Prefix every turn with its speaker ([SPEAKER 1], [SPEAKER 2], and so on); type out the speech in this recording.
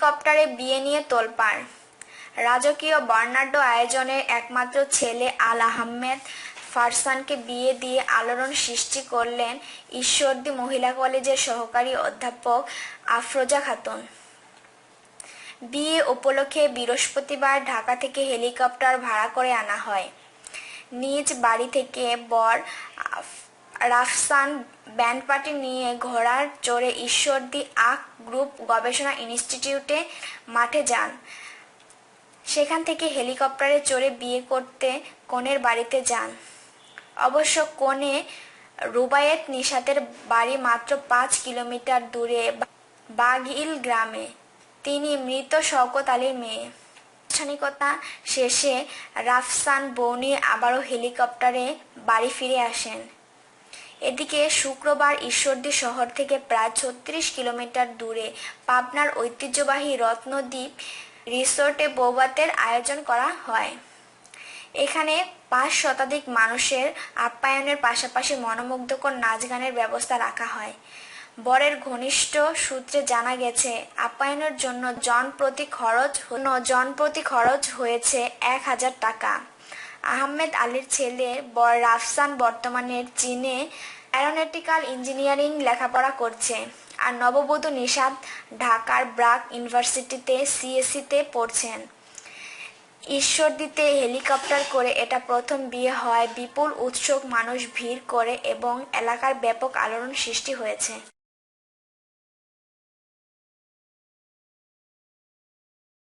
[SPEAKER 1] হেলিকপ্টারে বিয়ে নিয়ে তোলপাড়। রাজকীয় বর্ণাঢ্য আয়োজনের একমাত্র ছেলে আল আহমেদ ফারসানকে বিয়ে দিয়ে আলোড়ন সৃষ্টি করলেন ঈশ্বরদী মহিলা কলেজের সহকারী অধ্যাপক আফরোজা খাতুন। বিয়ে উপলক্ষে বৃহস্পতিবার ঢাকা থেকে হেলিকপ্টার ভাড়া করে আনা হয়। নিজ বাড়ি থেকে বর রাফসান ব্যান্ড পার্টি নিয়ে ঘোড়ার চড়ে ঈশ্বরদী আখ গ্রুপ গবেষণা ইনস্টিটিউটে মাঠে যান। সেখান থেকে হেলিকপ্টারে চড়ে বিয়ে করতে কনের বাড়িতে যান। অবশ্য কনে রুবায়েত নিশাতের বাড়ি মাত্র 5 কিলোমিটার দূরে বাঘইল গ্রামে। তিনি মৃত শওকত আলীর মেয়ে। আনুষ্ঠানিকতা শেষে রাফসান বউ নিয়ে আবারও হেলিকপ্টারে বাড়ি ফিরে আসেন। এদিকে শুক্রবার ঈশ্বরদী শহর থেকে প্রায় 36 কিলোমিটার দূরে পাবনার ঐতিহ্যবাহী রত্নদ্বীপ রিসোর্টে বৌভাতের আয়োজন করা হয়। এখানে 5 শতাধিক মানুষের আপ্যায়নের পাশাপাশি মনোমুগ্ধকর নাচ গানের ব্যবস্থা রাখা হয়। বরের ঘনিষ্ঠ সূত্রে জানা গেছে, আপ্যায়নের জন্য জনপ্রতি খরচ হয়েছে 1000 টাকা। আহমেদ আলীর ছেলে বর রাফসান বর্তমানে চীনে অ্যারোনটিক্যাল ইঞ্জিনিয়ারিং লেখাপড়া করছে, আর নববধূ নিশাত ঢাকার ব্র্যাক ইউনিভার্সিটিতে সিএসসিতে পড়ছেন। ঈশ্বরদীতে হেলিকপ্টার করে এটা প্রথম বিয়ে হয়। বিপুল উৎসুক মানুষ ভিড় করে এবং এলাকার ব্যাপক আলোড়ন সৃষ্টি হয়েছে।